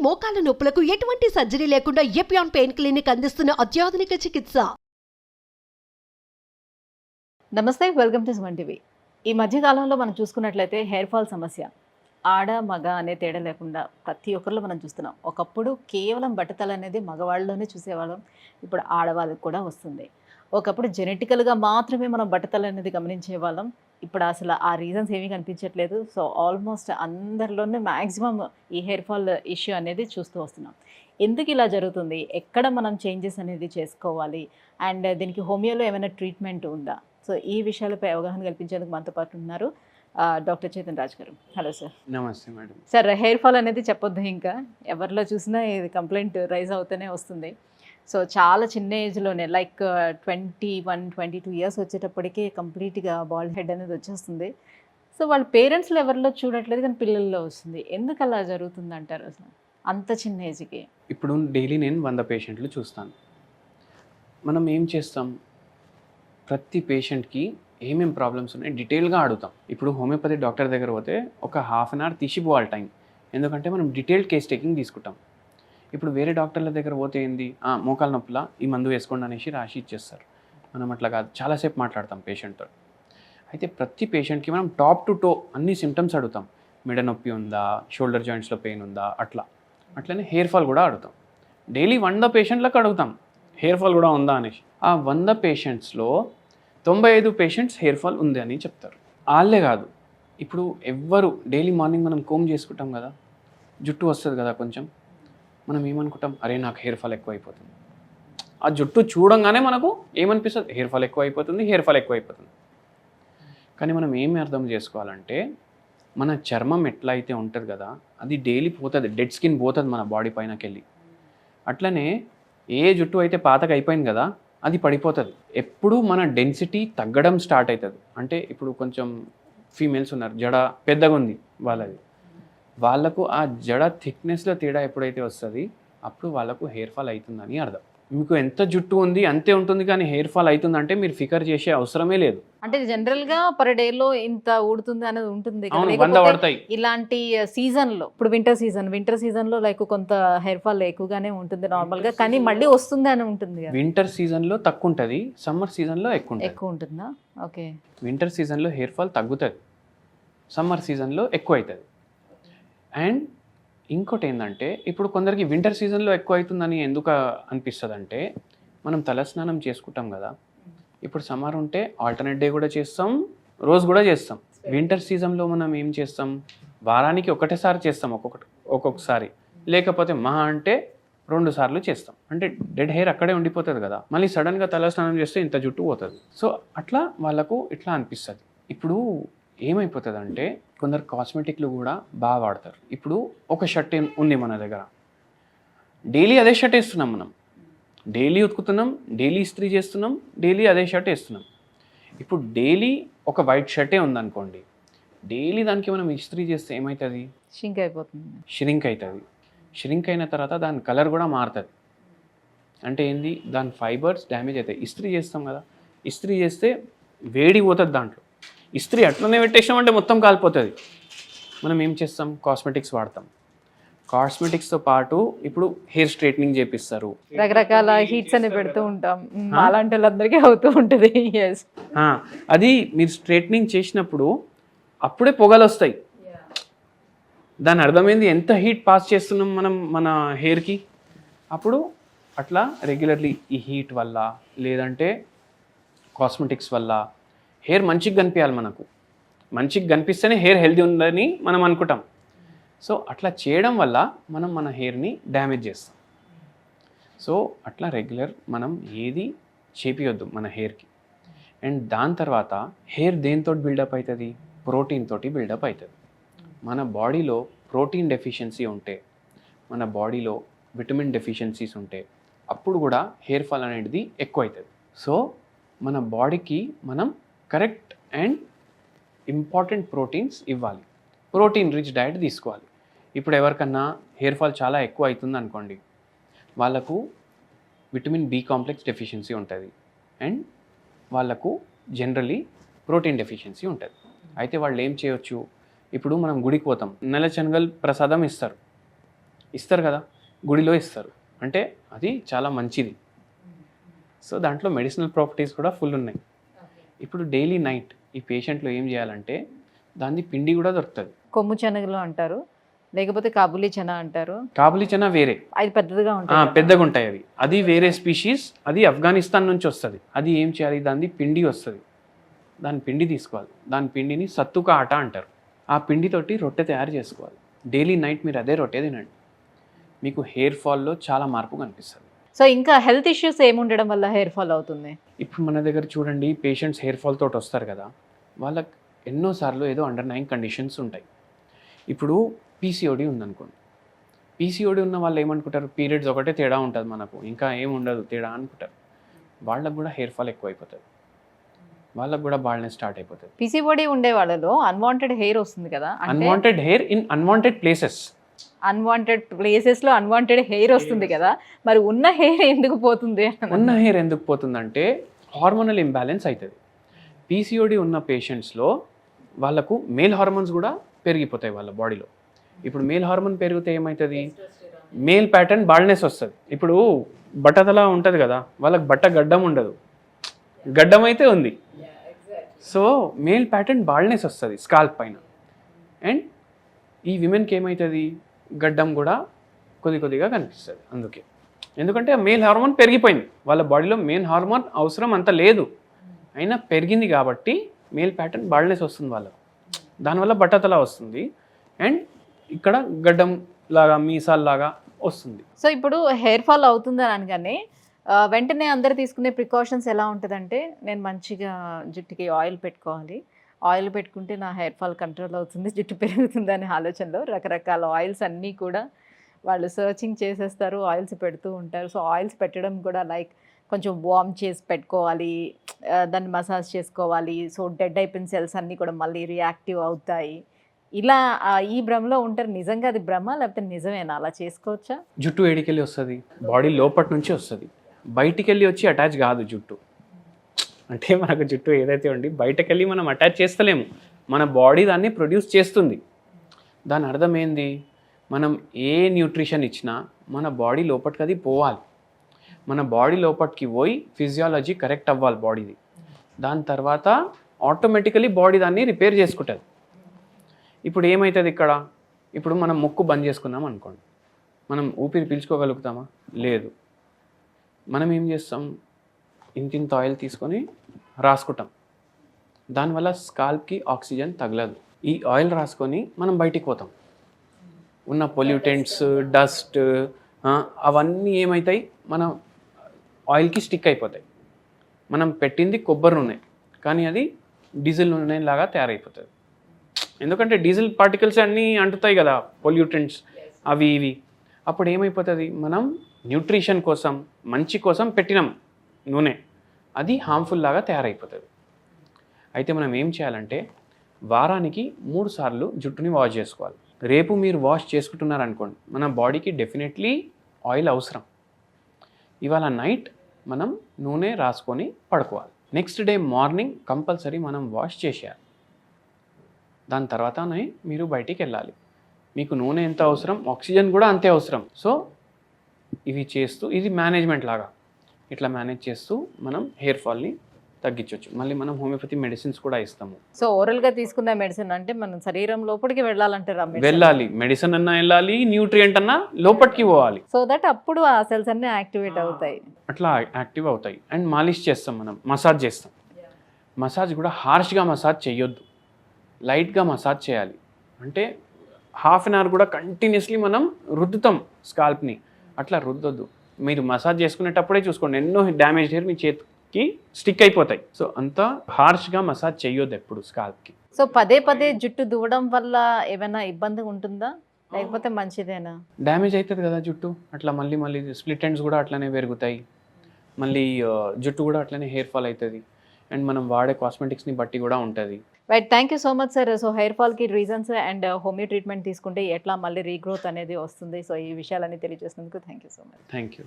మోకాల నొప్పులకు ఎటువంటి సర్జరీ లేకుండా ఎపియాన్ పెయిన్ క్లినిక్ అందిస్తున్న అత్యాధునిక చికిత్స. నమస్తే, వెల్కమ్ టు సుమన్ టీవీ. ఈ మధ్యకాలంలో మనం చూసుకున్నట్లయితే హెయిర్ ఫాల్ సమస్య ఆడ మగ అనే తేడా లేకుండా ప్రతి ఒక్కరిలో మనం చూస్తున్నాం. ఒకప్పుడు కేవలం బట్టతల అనేది మగవాళ్ళలోనే చూసేవాళ్ళం, ఇప్పుడు ఆడవాళ్ళకి కూడా వస్తుంది. ఒకప్పుడు జెనెటికల్గా మాత్రమే మనం బట్టతల అనేది గమనించేవాళ్ళం, ఇప్పుడు అసలు ఆ రీజన్స్ ఏమీ కనిపించట్లేదు. సో ఆల్మోస్ట్ అందరిలోనే మ్యాక్సిమం ఈ హెయిర్ ఫాల్ ఇష్యూ అనేది చూస్తూ వస్తున్నాం. ఎందుకు ఇలా జరుగుతుంది, ఎక్కడ మనం చేంజెస్ అనేది చేసుకోవాలి, అండ్ దీనికి హోమియోలో ఏమైనా ట్రీట్మెంట్ ఉందా? సో ఈ విషయాలపై అవగాహన కల్పించేందుకు మనతో పాటు ఉన్నారు డాక్టర్ చేతన్ రాజ్ గారు. Hello sir. నమస్తే మేడం. సార్, హెయిర్ ఫాల్ అనేది చెప్పొద్దు, ఇంకా ఎవరిలో చూసినా ఇది కంప్లైంట్ రైజ్ అవుతూనే వస్తుంది. సో చాలా చిన్న ఏజ్లోనే లైక్ 21-22 ఇయర్స్ వచ్చేటప్పటికే కంప్లీట్గా బాల్డ్ హెడ్ అనేది వచ్చేస్తుంది. సో వాళ్ళ పేరెంట్స్లో ఎవరిలో చూడట్లేదు, కానీ పిల్లల్లో వస్తుంది. ఎందుకు అలా జరుగుతుంది అంటారు అసలు అంత చిన్న ఏజ్కి? ఇప్పుడు డైలీ నేను 100 పేషెంట్లు చూస్తాను. మనం ఏం చేస్తాం, ప్రతి పేషెంట్కి ఏమేమి ప్రాబ్లమ్స్ ఉన్నాయి డీటెయిల్గా అడుగుతాం. ఇప్పుడు హోమియోపతి డాక్టర్ దగ్గర పోతే ఒక హాఫ్ అన్ అవర్ తీసిపోవాలి టైం, ఎందుకంటే మనం డీటెయిల్డ్ కేస్ టేకింగ్ తీసుకుంటాం. ఇప్పుడు వేరే డాక్టర్ల దగ్గర పోతే ఏంది, మోకాల నొప్పుల ఈ మందు వేసుకోండి అనేసి రాసి ఇచ్చేస్తారు. మనం అట్లా కాదు, చాలాసేపు మాట్లాడతాం పేషెంట్తో. అయితే ప్రతి పేషెంట్కి మనం టాప్ టు టో అన్ని సిమ్టమ్స్ అడుగుతాం. మెడ నొప్పి ఉందా, షోల్డర్ జాయింట్స్లో పెయిన్ ఉందా, అట్లనే హెయిర్ ఫాల్ కూడా అడుగుతాం. డైలీ 100 పేషెంట్లకు అడుగుతాం హెయిర్ ఫాల్ కూడా ఉందా అనేసి. ఆ 100 పేషెంట్స్లో 95 పేషెంట్స్ హెయిర్ ఫాల్ ఉంది అని చెప్తారు. వాళ్ళే కాదు, ఇప్పుడు ఎవ్వరు డైలీ మార్నింగ్ మనం కోమ్ చేసుకుంటాం కదా, జుట్టు వస్తుంది కదా కొంచెం, మనం ఏమనుకుంటాం, అరే నాకు హెయిర్ ఫాల్ ఎక్కువ అయిపోతుంది. ఆ జుట్టు చూడంగానే మనకు ఏమనిపిస్తుంది, హెయిర్ ఫాల్ ఎక్కువ అయిపోతుంది. కానీ మనం ఏమి అర్థం చేసుకోవాలంటే, మన చర్మం ఎట్లా అయితే ఉంటుంది కదా, అది డైలీ పోతుంది, డెడ్ స్కిన్ పోతుంది మన బాడీ పైనకి వెళ్ళి. అట్లనే ఏ జుట్టు అయితే పాతగా అయిపోయింది కదా, అది పడిపోతుంది. ఎప్పుడు మన డెన్సిటీ తగ్గడం స్టార్ట్ అవుతుంది. అంటే ఇప్పుడు కొంచెం ఫీమేల్స్ ఉన్నారు, జడ పెద్దగా ఉంది వాళ్ళకు ఆ జడ థిక్నెస్లో తేడా ఎప్పుడైతే వస్తుంది, అప్పుడు వాళ్ళకు హెయిర్ ఫాల్ అవుతుందని అర్థం. మీకు ఎంత జుట్టు ఉంది అంతే ఉంటుంది, కానీ హెయిర్ ఫాల్ అవుతుందంటే మీరు ఫికర్ చేసే అవసరమే లేదు. అంటే జనరల్గా పర్ డేలో ఇంత ఊడుతుంది అనేది ఉంటుంది కదా, 100 పడతాయి. ఇలాంటి సీజన్లో, ఇప్పుడు వింటర్ సీజన్లో లైక్ కొంత హెయిర్ ఫాల్ ఎక్కువగానే ఉంటుంది నార్మల్గా, కానీ మళ్ళీ వస్తుంది అని ఉంటుంది కదా. వింటర్ సీజన్లో తక్కువ ఉంటుంది, సమ్మర్ సీజన్లో ఎక్కువ ఉంటుందా? ఓకే. వింటర్ సీజన్లో హెయిర్ ఫాల్ తగ్గుతుంది, సమ్మర్ సీజన్లో ఎక్కువ అవుతుంది. అండ్ ఇంకోటి ఏంటంటే, ఇప్పుడు కొందరికి వింటర్ సీజన్లో ఎక్కువ అవుతుందని ఎందుకు అనిపిస్తుంది అంటే, మనం తలస్నానం చేసుకుంటాం కదా, ఇప్పుడు సమ్మర్ ఉంటే ఆల్టర్నేట్ డే కూడా చేస్తాం, రోజు కూడా చేస్తాం. వింటర్ సీజన్లో మనం ఏం చేస్తాం, వారానికి ఒకటేసారి చేస్తాం, ఒక్కొక్కసారి, లేకపోతే మహా అంటే 2 సార్లు చేస్తాం. అంటే డెడ్ హెయిర్ అక్కడే ఉండిపోతుంది కదా, మళ్ళీ సడన్గా తలస్నానం చేస్తే ఇంత జుట్టు పోతుంది. సో అట్లా వాళ్ళకు ఇట్లా అనిపిస్తుంది. ఇప్పుడు ఏమైపోతుంది అంటే, కొందరు కాస్మెటిక్లు కూడా బాగా వాడతారు. ఇప్పుడు ఒక షర్ట్ ఉంది మన దగ్గర, డైలీ అదే షర్ట్ వేస్తున్నాం, మనం డైలీ ఉతుకుతున్నాం, డైలీ ఇస్త్రీ చేస్తున్నాం, డైలీ అదే షర్ట్ వేస్తున్నాం. ఇప్పుడు డైలీ ఒక వైట్ షర్టే ఉందనుకోండి, డైలీ దానికి మనం ఇస్త్రీ చేస్తే ఏమవుతుంది, షింక్ అవుతుంది. షిరింక్ అయిన తర్వాత దాని కలర్ కూడా మారుతుంది. అంటే ఏంది, దాని ఫైబర్స్ డ్యామేజ్ అవుతాయి. ఇస్త్రీ చేస్తాం కదా, ఇస్త్రీ చేస్తే వేడి పోతుంది దాంట్లో. ఇస్త్రీ అట్లనే పెట్టేసామంటే మొత్తం కాలిపోతుంది. మనం ఏం చేస్తాం, కాస్మెటిక్స్ వాడతాం. కాస్మెటిక్స్తో పాటు ఇప్పుడు హెయిర్ స్ట్రైట్నింగ్ చేపిస్తారు, రకరకాల హీట్స్ అని పెడుతూ ఉంటాం, అలాంటి వాళ్ళందరికీ అవుతూ ఉంటుంది. అది మీరు స్ట్రైట్నింగ్ చేసినప్పుడు అప్పుడే పొగలు వస్తాయి. దాని అర్థమైంది ఎంత హీట్ పాస్ చేస్తున్నాం మనం మన హెయిర్కి. అప్పుడు అట్లా రెగ్యులర్లీ ఈ హీట్ వల్ల, లేదంటే కాస్మెటిక్స్ వల్ల హెయిర్ మంచిగా కనిపించాలి. మనకు మంచిగా కనిపిస్తేనే హెయిర్ హెల్తీ ఉందని మనం అనుకుంటాం. సో అట్లా చేయడం వల్ల మనం మన హెయిర్ని డ్యామేజ్ చేస్తాం. సో అట్లా రెగ్యులర్ మనం ఏది చేపియొద్దు మన హెయిర్కి. అండ్ దాని తర్వాత హెయిర్ దేనితో బిల్డప్ అవుతుంది, ప్రోటీన్ తోటి బిల్డప్ అవుతుంది. మన బాడీలో ప్రోటీన్ డెఫిషియన్సీ ఉంటే, మన బాడీలో విటమిన్ డెఫిషియన్సీస్ ఉంటే, అప్పుడు కూడా హెయిర్ ఫాల్ అనేది ఎక్కువ అవుతుంది. సో మన బాడీకి మనం కరెక్ట్ అండ్ ఇంపార్టెంట్ ప్రోటీన్స్ ఇవ్వాలి, ప్రోటీన్ రిచ్ డైట్ తీసుకోవాలి. ఇప్పుడు ఎవరికన్నా హెయిర్ ఫాల్ చాలా ఎక్కువ అవుతుంది అనుకోండి, వాళ్ళకు విటమిన్ బి కాంప్లెక్స్ డెఫిషియన్సీ ఉంటుంది, అండ్ వాళ్ళకు జనరలీ ప్రోటీన్ డెఫిషియన్సీ ఉంటుంది. అయితే వాళ్ళు ఏం చేయొచ్చు, ఇప్పుడు మనం గుడికి పోతాం, నెల శనగలు ప్రసాదం ఇస్తారు, ఇస్తారు కదా, గుడిలో ఇస్తారు, అంటే అది చాలా మంచిది. సో దాంట్లో మెడిసినల్ ప్రాపర్టీస్ కూడా ఫుల్ ఉన్నాయి. ఇప్పుడు డైలీ నైట్ ఈ పేషెంట్లో ఏం చేయాలంటే దాన్ని పిండి కూడా దొరుకుతుంది. కొమ్ము శనగలు అంటారు, లేకపోతే కాబూలీ చనా అంటారు. కాబూలీ చనా వేరే, అది పెద్దదిగా ఉంటుంది. పెద్దగా ఉంటాయి అవి, అది వేరే స్పీషీస్, అది ఆఫ్ఘనిస్తాన్ నుంచి వస్తుంది. అది ఏం చేయాలి, దాన్ని పిండి వస్తుంది, దాని పిండి తీసుకోవాలి. దాని పిండిని సత్తుక ఆట అంటారు. ఆ పిండితోటి రొట్టె తయారు చేసుకోవాలి. డైలీ నైట్ మీరు అదే రొట్టె తినండి, మీకు హెయిర్ ఫాల్లో చాలా మార్పు కనిపిస్తుంది. సో ఇంకా హెల్త్ ఇష్యూస్ ఏముండడం వల్ల హెయిర్ ఫాల్ అవుతుంది? ఇప్పుడు మన దగ్గర చూడండి, పేషెంట్స్ హెయిర్ ఫాల్ తోటి వస్తారు కదా, వాళ్ళకి ఎన్నోసార్లు ఏదో అండర్లైన్ కండిషన్స్ ఉంటాయి. ఇప్పుడు పీసీఓడి ఉందనుకోండి, పీసీఓడి ఉన్న వాళ్ళు ఏమనుకుంటారు, పీరియడ్స్ ఒకటే తేడా ఉంటుంది మనకు, ఇంకా ఏం ఉండదు తేడా అనుకుంటారు. వాళ్ళకు కూడా హెయిర్ ఫాల్ ఎక్కువ అయిపోతుంది, వాళ్ళకు కూడా బాల్నెస్ స్టార్ట్ అయిపోతుంది. పీసీఓడి ఉండే వాళ్ళలో అన్వాంటెడ్ హెయిర్ వస్తుంది కదా, unwanted hair in unwanted places. Unwanted ప్లేసెస్లో అన్వాంటెడ్ హెయిర్ వస్తుంది కదా, మరి ఉన్న హెయిర్ ఎందుకు పోతుంది? ఉన్న హెయిర్ ఎందుకు పోతుందంటే హార్మోనల్ ఇంబ్యాలెన్స్ అవుతుంది. పీసీఓడి ఉన్న పేషెంట్స్లో వాళ్ళకు మేల్ హార్మోన్స్ కూడా పెరిగిపోతాయి వాళ్ళ బాడీలో. ఇప్పుడు మేల్ హార్మోన్ పెరిగితే ఏమవుతుంది, మేల్ ప్యాటర్న్ బాల్నెస్ వస్తుంది. ఇప్పుడు బట్టతలా ఉంటుంది కదా, వాళ్ళకి బట్ట గడ్డం ఉండదు, గడ్డం అయితే ఉంది. సో మేల్ ప్యాటర్న్ బాల్నెస్ వస్తుంది స్కాల్ప్ పైన. అండ్ ఈ విమెన్కి ఏమవుతుంది, గడ్డం కూడా కొద్దిగా కనిపిస్తుంది. అందుకే, ఎందుకంటే మేల్ హార్మోన్ పెరిగిపోయింది, వాళ్ళ బాడీలో మెయిన్ హార్మోన్ అవసరం అంత లేదు, అయినా పెరిగింది కాబట్టి మేల్ ప్యాటర్న్ బాల్నెస్ వస్తుంది వాళ్ళకు. దానివల్ల బట్టతల వస్తుంది అండ్ ఇక్కడ గడ్డం లాగా మీసాల్లాగా వస్తుంది. సో ఇప్పుడు హెయిర్ ఫాల్ అవుతుందని అనగానే వెంటనే అందరు తీసుకునే ప్రికాషన్స్ ఎలా ఉంటుందంటే, నేను మంచిగా జుట్టుకి ఆయిల్ పెట్టుకోవాలి, ఆయిల్ పెట్టుకుంటే నా హెయిర్ ఫాల్ కంట్రోల్ అవుతుంది, జుట్టు పెరుగుతుంది అనే ఆలోచనలో రకరకాల ఆయిల్స్ అన్నీ కూడా వాళ్ళు సర్చింగ్ చేసేస్తారు, ఆయిల్స్ పెడుతూ ఉంటారు. సో ఆయిల్స్ పెట్టడం కూడా లైక్ కొంచెం వార్మ్ చేసి పెట్టుకోవాలి, దాన్ని మసాజ్ చేసుకోవాలి, సో డెడ్ అయిపోయిన సెల్స్ అన్నీ కూడా మళ్ళీ రియాక్టివ్ అవుతాయి. ఇలా ఈ భ్రమలో ఉంటారు. నిజంగా అది భ్రమ లేకపోతే నిజమేనా, అలా చేసుకోవచ్చా? జుట్టు ఏడికెళ్ళి వస్తుంది, బాడీ లోపటి నుంచి వస్తుంది, బయటికి వెళ్ళి వచ్చి అటాచ్ కాదు జుట్టు. అంటే మనకు జుట్టు ఏదైతే ఉండి బయటకు వెళ్ళి మనం అటాచ్ చేస్తలేము, మన బాడీ దాన్ని ప్రొడ్యూస్ చేస్తుంది. దాని అర్థం ఏంది, మనం ఏ న్యూట్రిషన్ ఇచ్చినా మన బాడీ లోపలికి అది పోవాలి, మన బాడీ లోపలికి పోయి ఫిజియాలజీ కరెక్ట్ అవ్వాలి బాడీది. దాని తర్వాత ఆటోమేటికలీ బాడీ దాన్ని రిపేర్ చేసుకుంటుంది. ఇప్పుడు ఏమవుతుంది ఇక్కడ, ఇప్పుడు మనం ముక్కు బంద్ చేసుకున్నాం అనుకోండి, మనం ఊపిరి పీల్చుకోగలుగుతామా? లేదు. మనం ఏం చేస్తాం, ఇంత ఆయిల్ తీసుకొని రాసుకుంటాం, దానివల్ల స్కాల్ప్కి ఆక్సిజన్ తగలదు. ఈ ఆయిల్ రాసుకొని మనం బయటికి పోతాం, ఉన్న పొల్యూటెంట్స్, డస్ట్ అవన్నీ ఏమవుతాయి, మన ఆయిల్కి స్టిక్ అయిపోతాయి. మనం పెట్టింది కొబ్బరి నూనె, కానీ అది డీజిల్ నూనె లాగా తయారైపోతుంది. ఎందుకంటే డీజిల్ పార్టికల్స్ అన్నీ అంటుతాయి కదా, పొల్యూటెంట్స్ అవి ఇవి. అప్పుడు ఏమైపోతుంది, మనం న్యూట్రిషన్ కోసం మంచి కోసం పెట్టినాం నూనె, అది హార్మ్ఫుల్ లాగా తయారైపోతుంది. అయితే మనం ఏం చేయాలంటే వారానికి 3 సార్లు జుట్టుని వాష్ చేసుకోవాలి. రేపు మీరు వాష్ చేసుకుంటున్నారనుకోండి, మన బాడీకి డెఫినెట్లీ ఆయిల్ అవసరం. ఇవాళ నైట్ మనం నూనె రాసుకొని పడుకోవాలి, నెక్స్ట్ డే మార్నింగ్ కంపల్సరీ మనం వాష్ చేసేయాలి. దాని తర్వాతనే మీరు బయటికి వెళ్ళాలి. మీకు నూనె ఎంత అవసరం, ఆక్సిజన్ కూడా అంతే అవసరం. సో ఇవి చేస్తూ, ఇది మేనేజ్మెంట్ లాగా, ఇట్లా మేనేజ్ చేస్తూ మనం హెయిర్ ఫాల్ని తగ్గించవచ్చు. మళ్ళీ మనం హోమియోపతి మెడిసిన్స్ కూడా ఇస్తాము. సో ఓరల్గా తీసుకున్న మెడిసిన్ అంటే మనం శరీరం లోపలికి వెళ్ళాలంటారా? వెళ్ళాలి, మెడిసిన్ అన్నా వెళ్ళాలి, న్యూట్రియంట్ అన్నా లోపలికి పోవాలి. సో దట్ అప్పుడు ఆ సెల్స్ అన్నీ యాక్టివేట్ అవుతాయి, అట్లా యాక్టివ్ అవుతాయి. అండ్ మాలిష్ చేస్తాం, మనం మసాజ్ చేస్తాం. మసాజ్ కూడా హార్ష్గా మసాజ్ చేయొద్దు, లైట్గా మసాజ్ చేయాలి. అంటే హాఫ్ అన్ అవర్ కూడా కంటిన్యూస్లీ మనం రుద్దుతాం స్కాల్ప్ని, అట్లా రుద్దొద్దు. మీరు మసాజ్ చేసుకునేటప్పుడే చూసుకోండి, ఎన్నో డ్యామేజ్ హెయిర్ మీ చేతికి స్టిక్ అయిపోతాయి. సో అంత హార్ష్గా మసాజ్ చేయొద్దు ఎప్పుడు స్కాల్ప్కి. సో పదే జుట్టు దువ్వడం వల్ల ఏమైనా ఇబ్బంది ఉంటుందా, లేకపోతే మంచిదేనా? డ్యామేజ్ అవుతుంది కదా జుట్టు, అట్లా మళ్ళీ స్ప్లిట్ ఎండ్స్ కూడా అట్లనే పెరుగుతాయి, మళ్ళీ జుట్టు కూడా అట్లనే హెయిర్ ఫాల్ అవుతుంది. అండ్ మనం వాడే కాస్మెటిక్స్ని బట్టి కూడా ఉంటుంది. Right, thank you so much sir. So hair ఫాల్కి రీజన్స్ అండ్ హోమియో ట్రీట్మెంట్ తీసుకుంటే ఎట్లా మళ్ళీ రీగ్రోత్ అనేది వస్తుంది, సో ఈ విషయాలన్నీ తెలియజేసినందుకు thank you so much. Thank you.